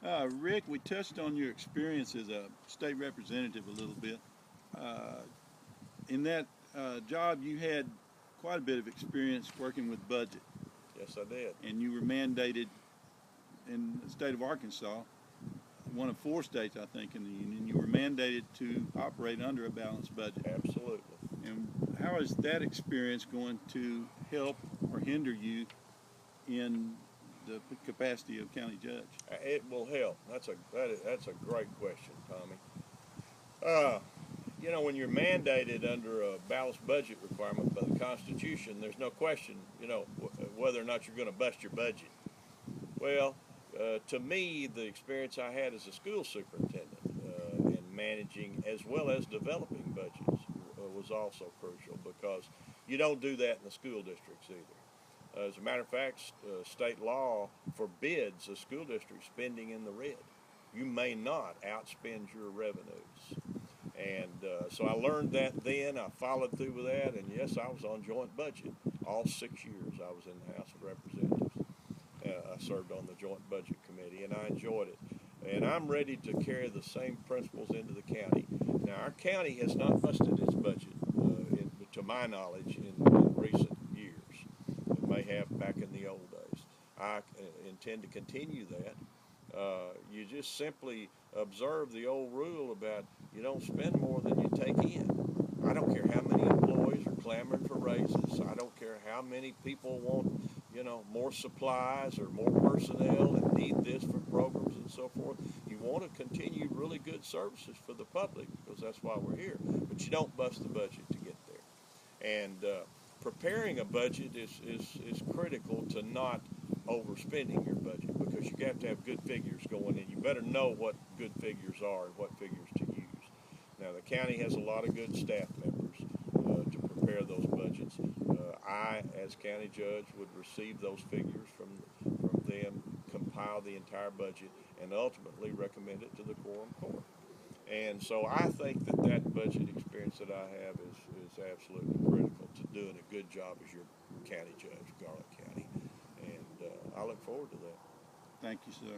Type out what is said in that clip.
Rick, we touched on your experience as a state representative a little bit. Uh, in that job, you had quite a bit of experience working with budget, Yes, I did. and you were mandated in the state of Arkansas, one of four states, I think, in the union. You were mandated to operate under a balanced budget. Absolutely. And how is that experience going to help or hinder you in the capacity of county judge? It will help. That's a great question, Tommy. Uh, when you're mandated under a balanced budget requirement by the Constitution, there's no question, whether or not you're going to bust your budget. Well, to me, the experience I had as a school superintendent in managing as well as developing budgets was also crucial because you don't do that in the school districts either. As a matter of fact, state law forbids a school district spending in the red. You may not outspend your revenues. And so I learned that then. I followed through with that. And yes, I was on joint budget all 6 years I was in the House of Representatives. I served on the Joint Budget Committee, and I enjoyed it. And I'm ready to carry the same principles into the county. Now, our county has not busted its budget, to my knowledge, in recent years. It may have back in the old days. I intend to continue that. You just simply observe the old rule about you don't spend more than you take in. I don't care how many employees are clamoring for raises. I don't care how many people want, more supplies or more personnel and need this for programs and so forth. You want to continue really good services for the public because that's why we're here. But you don't bust the budget to get there. And preparing a budget is critical to not overspending your budget because you have to have good figures going in. You better know what good figures are and what figures to use. Now, the county has a lot of good staff members to prepare those budgets. I, as county judge, would receive those figures from them, compile the entire budget, and ultimately recommend it to the quorum court. And so I think that budget experience that I have is absolutely critical to doing a good job as your county judge, Garland County. And I look forward to that. Thank you, sir.